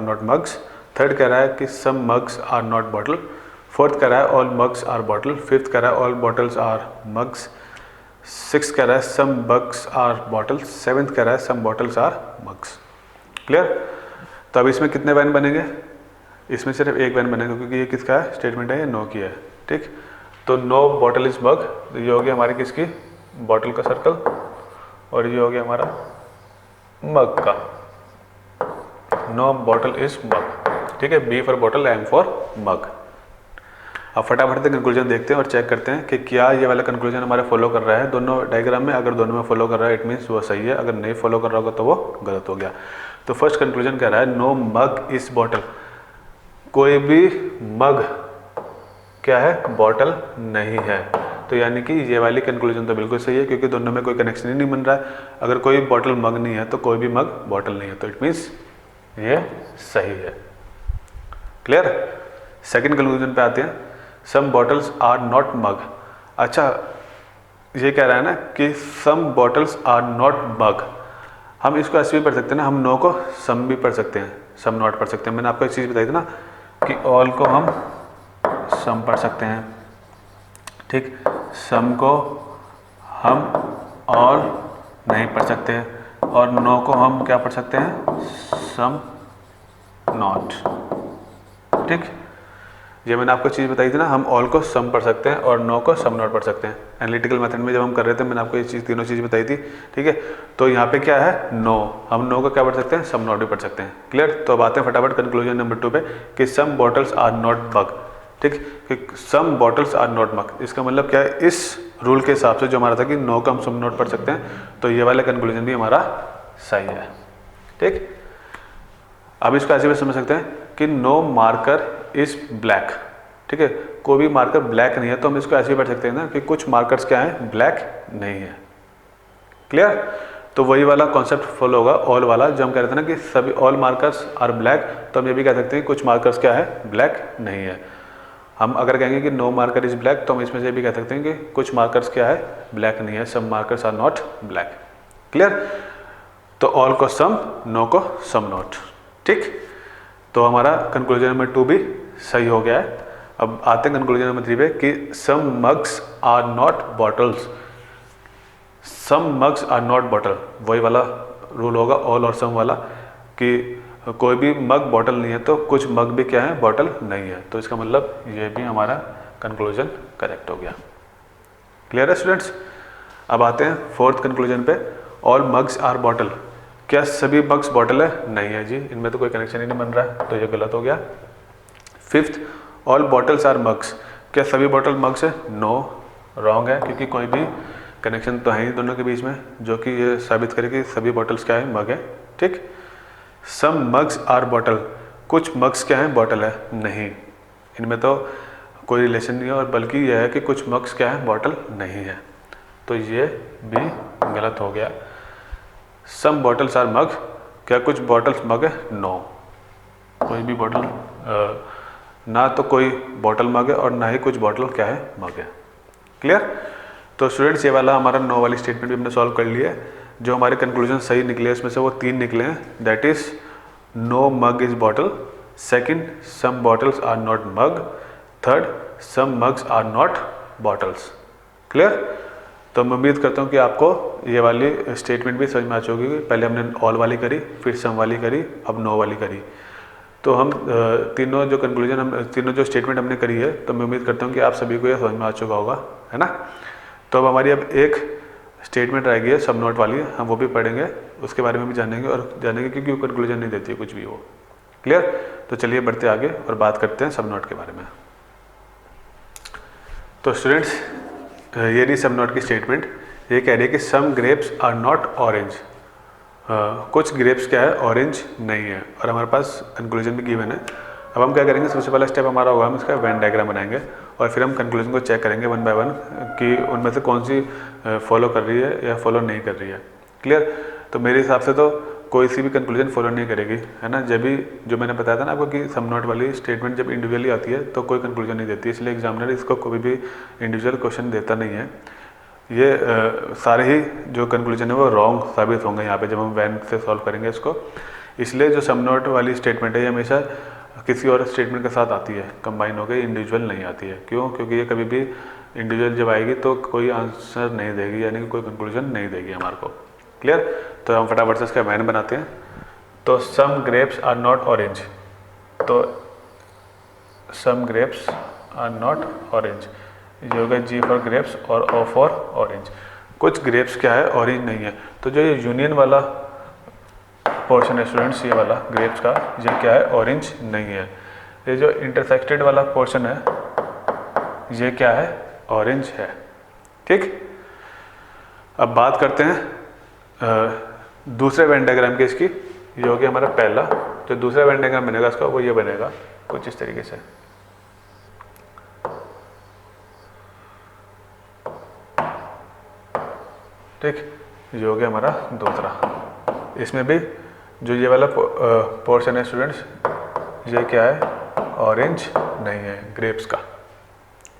not mugs. Third कह रहा है कि some mugs are not bottle. Fourth कह रहा है all mugs are bottle. Fifth कह रहा है all bottles are mugs. Six कह रहा है some mugs are bottles. Seventh कह रहा है some bottles are mugs. Clear? तो अब इसमें कितने वैन बनेंगे? इसमें सिर्फ एक वैन बनेगा, क्योंकि ये किसका है स्टेटमेंट है, ये नो की है। ठीक, तो नो बॉटल इज मग, तो ये हो गया हमारी किसकी? बॉटल का सर्कल, और ये हो गया हमारा मग का। No bottle is mug. ठीक है, B for bottle, M for mug. अब फटाफट से कंक्लूजन देखते हैं और चेक करते हैं कि क्या ये वाला कंक्लूजन हमारा फॉलो कर रहा है दोनों डायग्राम में। अगर दोनों में फॉलो कर रहा है इट मीन्स वो सही है, अगर नहीं फॉलो कर रहा होगा तो वो गलत हो गया। तो फर्स्ट कंक्लूजन कह रहा है नो मग इज बॉटल। कोई भी मग क्या है? बॉटल नहीं है। तो यानी कि ये वाली कंक्लूजन तो बिल्कुल सही है, क्योंकि दोनों में कोई कनेक्शन ही नहीं बन रहा है। अगर कोई बॉटल मग नहीं है तो कोई भी मग बॉटल नहीं है, तो इट मीन्स ये सही है। क्लियर? सेकंड कंक्लूजन पे आते हैं, सम बॉटल्स आर नॉट मग। अच्छा, ये कह रहा है ना कि सम बॉटल्स आर नॉट मग। हम इसको ऐसे भी पढ़ सकते हैं ना, हम नो को सम भी पढ़ सकते हैं, सम नॉट पढ़ सकते हैं। मैंने आपको एक चीज़ बताई थी ना कि ऑल को हम सम पढ़ सकते हैं। ठीक, सम को हम ऑल नहीं पढ़ सकते, और नो को हम क्या पढ़ सकते हैं? Some not. ठीक, ये मैंने आपको चीज़ बताई थी ना, हम ऑल को सम पढ़ सकते हैं और नो को सम नॉट पढ़ सकते हैं। एनालिटिकल मेथड में जब हम कर रहे थे मैंने आपको ये चीज़ तीनों चीज़ बताई थी। ठीक है, तो यहाँ पे क्या है? नो। हम नो को क्या पढ़ सकते हैं? सम नॉट भी पढ़ सकते हैं। क्लियर? तो अब आते हैं फटाफट कंक्लूजन नंबर 2 पे कि सम बॉटल्स आर नॉट मग। ठीक, कि सम बॉटल्स आर नॉट मग, इसका मतलब क्या है? इस रूल के हिसाब से जो हमारा था कि नो का हम सम नॉट पढ़ सकते हैं, तो ये वाला कंक्लूजन भी हमारा सही है। ठीक, अब इसको ऐसे भी समझ सकते हैं कि नो मार्कर इज ब्लैक। ठीक है, कोई भी मार्कर ब्लैक नहीं है, तो हम इसको ऐसे ही पढ़ सकते हैं ना कि कुछ मार्कर्स क्या हैं? ब्लैक नहीं है। क्लियर? तो वही वाला कॉन्सेप्ट फॉलो होगा ऑल वाला, जो हम कह रहे थे ना कि सभी ऑल मार्कर्स आर ब्लैक, तो हम ये भी कह सकते हैं कुछ मार्कर्स क्या है? ब्लैक नहीं है। हम अगर कहेंगे कि नो मार्कर इज ब्लैक, तो हम इसमें से भी कह सकते हैं कि कुछ मार्कर्स क्या है? ब्लैक नहीं है, some markers are not black. Clear? तो ऑल को सम, नो को सम नॉट। ठीक, तो हमारा कंक्लूजन नंबर 2 भी सही हो गया है। अब आते हैं कंक्लूजन नंबर 3 पे कि some mugs are not bottles. Some mugs are not bottle, वही वाला रूल होगा ऑल और सम वाला कि कोई भी मग बॉटल नहीं है, तो कुछ मग भी क्या है? बॉटल नहीं है। तो इसका मतलब ये भी हमारा कंक्लूजन करेक्ट हो गया। क्लियर है स्टूडेंट्स? अब आते हैं फोर्थ कंक्लूजन पे, ऑल मग्स आर बॉटल। क्या सभी मग्स बॉटल है? नहीं है जी, इनमें तो कोई कनेक्शन ही नहीं बन रहा है, तो ये गलत हो गया। Fifth, all bottles are mugs. क्या सभी बॉटल मग्स है? नो, रॉन्ग है, क्योंकि कोई भी कनेक्शन तो है ही दोनों के बीच में जो कि ये साबित करे कि सभी बॉटल्स क्या है? मग है। ठीक। सम मग्स आर बॉटल। कुछ मग्स क्या है? बॉटल है। नहीं, इनमें तो कोई रिलेशन नहीं है, और बल्कि यह है कि कुछ मग्स क्या है? बॉटल नहीं है, तो ये भी गलत हो गया। सम बॉटल्स आर मग। क्या कुछ बॉटल्स मग है? नो, कोई भी बॉटल ना तो कोई बॉटल मग है और ना ही कुछ बॉटल क्या है? मग है। क्लियर? तो स्टूडेंट्स, ये वाला हमारा नो वाली स्टेटमेंट भी हमने सॉल्व कर लिया है। जो हमारे कंक्लूजन सही निकले उसमें से वो 3 निकले हैं, that is no mug is bottle, second some bottles are not mug, third some mugs are not bottles. Clear? तो मैं उम्मीद करता हूँ कि आपको ये वाली स्टेटमेंट भी समझ में आ चुकी होगी। पहले हमने ऑल वाली करी, फिर सम वाली करी, अब नो वाली करी। तो हम तीनों जो कंक्लूजन हम तीनों जो स्टेटमेंट हमने करी है, तो मैं उम्मीद करता हूँ कि आप सभी को ये समझ में आ चुका होगा, है ना। तो अब हमारी अब एक स्टेटमेंट रह गई है सब नोट वाली, हम वो भी पढ़ेंगे, उसके बारे में भी जानेंगे और जानेंगे क्योंकि वो कंक्लूजन नहीं देती है कुछ भी वो। क्लियर? तो चलिए बढ़ते आगे और बात करते हैं सब नोट के बारे में। तो स्टूडेंट्स, ये रही सब नोट की स्टेटमेंट। ये कह रही है कि सम ग्रेप्स आर नॉट ऑरेंज। कुछ ग्रेप्स क्या है? ऑरेंज नहीं है, और हमारे पास कंक्लूजन भी गिवन है। अब हम क्या करेंगे, सबसे पहला स्टेप हमारा होगा, हम इसका वेन डायग्राम बनाएंगे और फिर हम कंक्लूजन को चेक करेंगे वन बाय वन कि उनमें से कौन सी फॉलो कर रही है या फॉलो नहीं कर रही है। क्लियर? तो मेरे हिसाब से तो कोई सी भी कंक्लूजन फॉलो नहीं करेगी, है ना। जब भी जो मैंने बताया था ना आपको कि सम नोट वाली स्टेटमेंट जब इंडिविजुअली आती है तो कोई कंक्लूजन नहीं देती, इसलिए एग्जामिनर इसको कोई भी इंडिविजुअल क्वेश्चन देता नहीं है। ये सारे ही जो कंक्लूजन है वो रॉन्ग साबित होंगे यहाँ पे जब हम वैन से सॉल्व करेंगे इसको। इसलिए जो सम नोट वाली स्टेटमेंट है ये हमेशा किसी और स्टेटमेंट के साथ आती है, कंबाइन हो गई, इंडिविजुअल नहीं आती है। क्यों? क्योंकि ये कभी भी इंडिविजुअल जब आएगी तो कोई आंसर नहीं देगी, यानी कि कोई कंक्लूजन नहीं देगी हमारे को। क्लियर? तो हम फटाफट से इसका वैन बनाते हैं। तो सम ग्रेप्स आर नॉट ऑरेंज, तो सम ग्रेप्स आर नॉट ऑरेंज, ये होगा जी फॉर ग्रेप्स और ओ फॉर ऑरेंज। कुछ ग्रेप्स क्या है? ऑरेंज नहीं है। तो जो ये यूनियन वाला पोर्शन है स्टूडेंट्स, ये वाला ग्रेप्स का, ये क्या है? ऑरेंज नहीं है। ये जो इंटरसेक्टेड वाला पोर्शन है ये क्या है? ऑरेंज है। ठीक। अब बात करते हैं दूसरे वेन डायग्राम के इसकी। ये हो गया हमारा पहला। जो दूसरा वेन डायग्राम बनेगा इसका वो ये बनेगा कुछ इस तरीके से। ठीक, ये हो गया हमारा दूसरा। इसमें भी जो ये वाला पोर्शन है स्टूडेंट्स, ये क्या है? ऑरेंज नहीं है, ग्रेप्स का।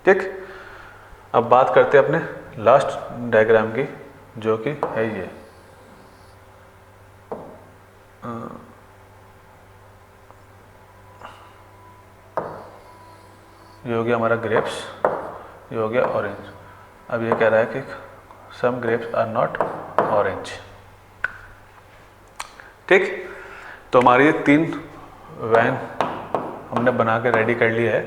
ठीक। अब बात करते हैं अपने लास्ट डायग्राम की, जो कि है ये हो गया हमारा ग्रेप्स, ये हो गया ऑरेंज। अब ये कह रहा है कि सम ग्रेप्स आर नॉट ऑरेंज। ठीक। तो हमारी ये 3 वैन हमने बना के रेडी कर लिया है।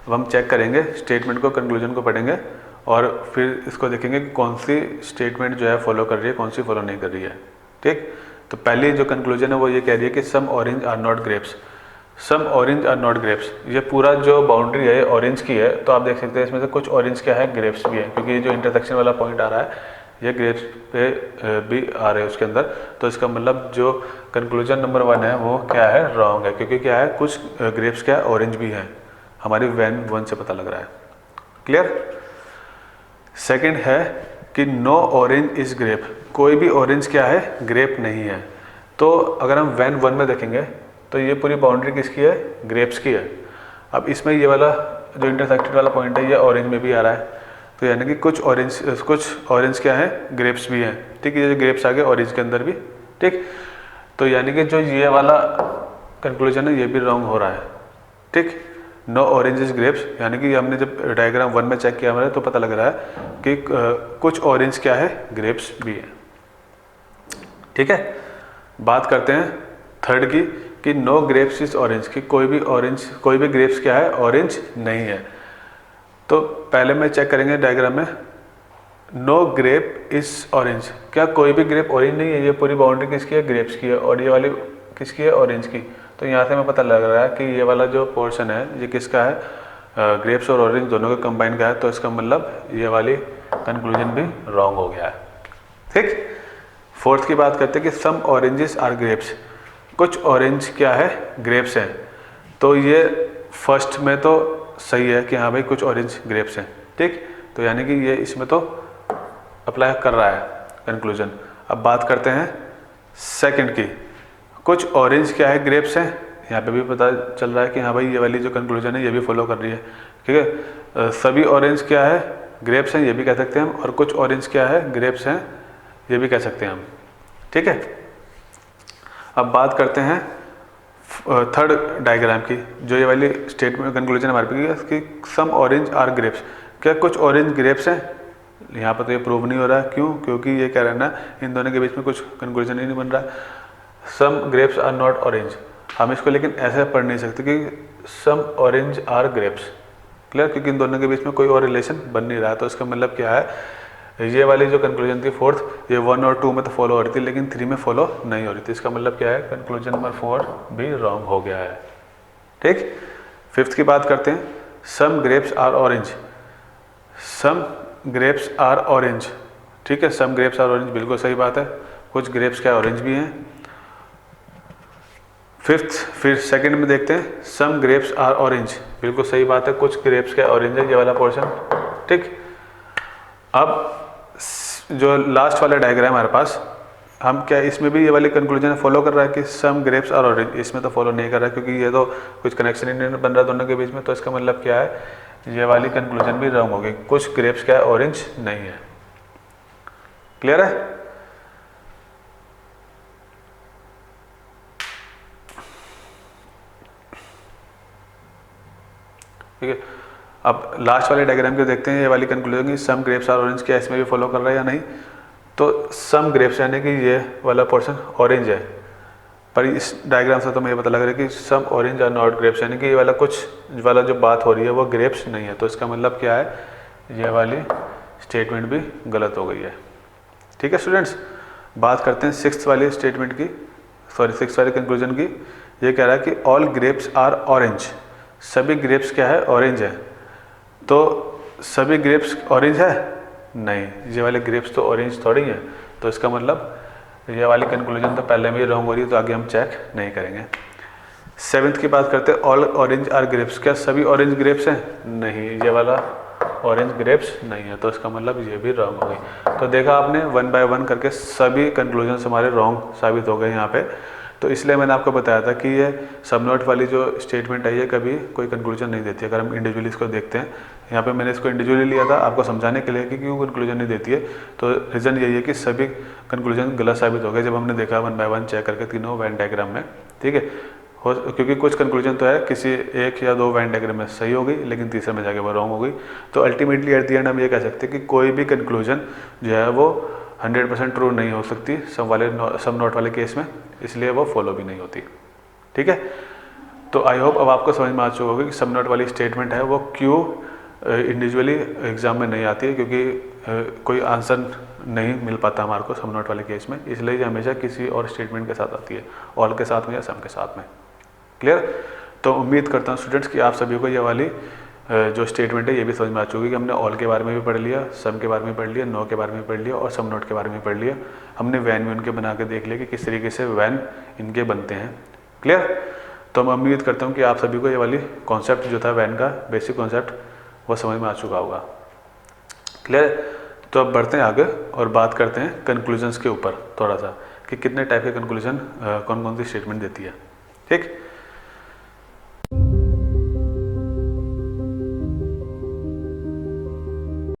अब हम चेक करेंगे स्टेटमेंट को, कंक्लूजन को पढ़ेंगे और फिर इसको देखेंगे कि कौन सी स्टेटमेंट जो है फॉलो कर रही है, कौन सी फॉलो नहीं कर रही है। ठीक। तो पहली जो कंक्लूजन है वो ये कह रही है कि some orange are not grapes. Some orange are not grapes, ये पूरा जो बाउंड्री है ऑरेंज की है, तो आप देख सकते हैं इसमें से कुछ ऑरेंज क्या है? ग्रेप्स भी है, क्योंकि ये जो इंटरसेक्शन वाला पॉइंट आ रहा है ये ग्रेप्स पे भी आ रहे हैं उसके अंदर। तो इसका मतलब जो कंक्लूजन नंबर 1 है वो क्या है? रॉन्ग है, क्योंकि क्या है? कुछ ग्रेप्स क्या है? ऑरेंज भी है, हमारी वैन 1 से पता लग रहा है। क्लियर? सेकंड है कि नो ऑरेंज इज ग्रेप, कोई भी ऑरेंज क्या है? ग्रेप नहीं है। तो अगर हम वैन 1 में देखेंगे तो ये पूरी बाउंड्री किसकी है? ग्रेप्स की है। अब इसमें ये वाला जो इंटरसेक्टेड वाला पॉइंट है ये ऑरेंज में भी आ रहा है, तो यानी कि कुछ ऑरेंज क्या है? ग्रेप्स भी हैं। ठीक है, ये जो ग्रेप्स आ गए ऑरेंज के अंदर भी। ठीक। तो यानी कि जो ये वाला कंक्लूजन है ये भी रॉन्ग हो रहा है। ठीक। नो ऑरेंज इज ग्रेप्स, यानी कि हमने जब डायग्राम 1 में चेक किया हमारे तो पता लग रहा है कि कुछ ऑरेंज क्या है? ग्रेप्स भी है। ठीक है। बात करते हैं थर्ड की कि नो ग्रेप्स इज ऑरेंज, कि कोई भी ग्रेप्स क्या है? ऑरेंज नहीं है। तो पहले में चेक करेंगे डायग्राम में, नो ग्रेप इज ऑरेंज, क्या कोई भी ग्रेप ऑरेंज नहीं है? ये पूरी बाउंड्री किसकी है? ग्रेप्स की है। और ये वाली किसकी है? ऑरेंज की। तो यहाँ से हमें पता लग रहा है कि ये वाला जो पोर्शन है ये किसका है? ग्रेप्स और ऑरेंज दोनों का कंबाइन का है। तो इसका मतलब ये वाली कंक्लूजन भी रॉन्ग हो गया है। ठीक। फोर्थ की बात करते हैं कि सम ऑरेंजेस आर ग्रेप्स, कुछ ऑरेंज क्या है? ग्रेप्स हैं। तो ये फर्स्ट में तो सही है कि हाँ भाई कुछ ऑरेंज ग्रेप्स हैं। ठीक। तो यानी कि ये इसमें तो अप्लाई कर रहा है कंक्लूजन। अब बात करते हैं सेकंड की, कुछ ऑरेंज क्या है? ग्रेप्स हैं। यहाँ पे भी पता चल रहा है कि हाँ भाई ये वाली जो कंक्लूजन है ये भी फॉलो कर रही है। ठीक है। सभी ऑरेंज क्या है? ग्रेप्स हैं, ये भी कह सकते हैं हम। और कुछ ऑरेंज क्या है? ग्रेप्स हैं, ये भी कह सकते हैं हम। ठीक है। अब बात करते हैं थर्ड डायग्राम की, जो ये वाली स्टेटमेंट कंक्लूजन हमारे पे कि सम ऑरेंज आर ग्रेप्स, क्या कुछ ऑरेंज ग्रेप्स हैं? यहाँ पर तो ये प्रूव नहीं हो रहा है। क्यों? क्योंकि ये कह रहा है ना इन दोनों के बीच में कुछ कंक्लूजन ही नहीं बन रहा। सम ग्रेप्स आर नॉट ऑरेंज, हम इसको लेकिन ऐसे पढ़ नहीं सकते कि some orange are grapes. Clear? क्योंकि इन दोनों के बीच में कोई और रिलेशन बन नहीं रहा है। तो इसका मतलब क्या है? ये वाली जो कंक्लूजन थी फोर्थ, ये 1 और 2 में तो फॉलो हो रही थी लेकिन 3 में फॉलो नहीं हो रही थी। इसका मतलब क्या है? कंक्लूजन नंबर 4 भी रॉन्ग हो गया है। ठीक। फिफ्थ की बात करते हैं, some grapes are orange, some grapes are orange. ठीक है, सम ग्रेप्स आर ऑरेंज बिल्कुल सही बात है, कुछ ग्रेप्स क्या ऑरेंज भी हैं। फिर सेकंड में देखते हैं, सम ग्रेप्स आर ऑरेंज, बिल्कुल सही बात है, कुछ ग्रेप्स क्या ऑरेंज है, ये वाला पोर्शन। ठीक। अब जो लास्ट वाला डायग्राम हमारे पास, हम क्या इसमें भी ये वाली कंक्लूजन फॉलो कर रहा है कि सम ग्रेप्स आर ऑरेंज? इसमें तो फॉलो नहीं कर रहा है क्योंकि ये तो कुछ कनेक्शन ही नहीं बन रहा दोनों के बीच में। तो इसका मतलब क्या है? ये वाली कंक्लूजन भी रॉन्ग हो गई, कुछ ग्रेप्स क्या है ऑरेंज नहीं है। क्लियर है? ठीक है। अब लास्ट वाले डायग्राम को देखते हैं, ये वाली कंक्लूजन की सम ग्रेप्स आर ऑरेंज, क्या इसमें भी फॉलो कर रहा है या नहीं? तो सम ग्रेप्स यानी कि ये वाला पोर्शन ऑरेंज है, पर इस डायग्राम से तो मुझे पता लग रहा है कि some orange are not grapes, यानी कि ये वाला कुछ वाला जो बात हो रही है वो ग्रेप्स नहीं है। तो इसका मतलब क्या है? ये वाली स्टेटमेंट भी गलत हो गई है। ठीक है स्टूडेंट्स, बात करते हैं सिक्स्थ वाली स्टेटमेंट की, सिक्स्थ वाली कंक्लूजन की। ये कह रहा है कि ऑल ग्रेप्स आर ऑरेंज, सभी ग्रेप्स क्या है? ऑरेंज है। तो सभी ग्रेप्स ऑरेंज है? नहीं, ये वाले ग्रेप्स तो ऑरेंज थोड़ी हैं। तो इसका मतलब ये वाली कंक्लूजन तो पहले में ही रॉन्ग हो रही है, तो आगे हम चेक नहीं करेंगे। सेवेंथ की बात करते हैं, ऑल ऑरेंज आर ग्रेप्स, क्या सभी ऑरेंज ग्रेप्स हैं? नहीं, ये वाला ऑरेंज ग्रेप्स नहीं है। तो इसका मतलब ये भी रॉन्ग हो गई। तो देखा आपने 1 बाय 1 करके सभी कंक्लूजन हमारे रॉन्ग साबित हो गए यहाँ पे। तो इसलिए मैंने आपको बताया था कि ये सब नोट वाली जो स्टेटमेंट है ये कभी कोई कंक्लूजन नहीं देती है। अगर हम इंडिविजुअली इसको देखते हैं, यहाँ पे मैंने इसको इंडिविजुअली लिया था आपको समझाने के लिए कि क्यों कंक्लूजन नहीं देती है। तो रीज़न यही है कि सभी कंक्लूजन गलत साबित हो गए जब हमने देखा 1 बाय 1 चेक करके तीनों वेन डायग्राम में। ठीक है, क्योंकि कुछ कंक्लूजन तो है किसी एक या दो वेन डायग्राम में सही हो गई लेकिन तीसरे में जाके वो रॉन्ग हो गई। तो अल्टीमेटली एट द एंड हम ये कह सकते हैं कि कोई भी कंक्लूजन जो है वो 100% ट्रू नहीं हो सकती सब नोट वाले केस में, इसलिए वो फॉलो भी नहीं होती। ठीक है, तो आई होप अब आपको समझ में आ चुका होगा कि सब नोट वाली स्टेटमेंट है वो क्यों इंडिविजुअली एग्जाम में नहीं आती है, क्योंकि कोई आंसर नहीं मिल पाता हमारे को सब नोट वाले केस में, इसलिए ये हमेशा किसी और स्टेटमेंट के साथ आती है, ऑल के साथ में या सम के साथ में। क्लियर? तो उम्मीद करता हूँ स्टूडेंट्स कि आप सभी को ये वाली जो स्टेटमेंट है ये भी समझ में आ चुकी है कि हमने ऑल के बारे में भी पढ़ लिया, सम के बारे में पढ़ लिया, नो के बारे में पढ़ लिया और सम नोट के बारे में पढ़ लिया। हमने वैन भी उनके बना के देख लिया कि किस तरीके से वैन इनके बनते हैं। क्लियर? तो मैं उम्मीद करता हूँ कि आप सभी को ये वाली कॉन्सेप्ट जो था वैन का बेसिक कॉन्सेप्ट वो समझ में आ चुका होगा। क्लियर? तो अब बढ़ते हैं आगे और बात करते हैं कंक्लूजन्स के ऊपर थोड़ा सा कि कितने टाइप के कंक्लूजन कौन कौन सी स्टेटमेंट देती है। ठीक?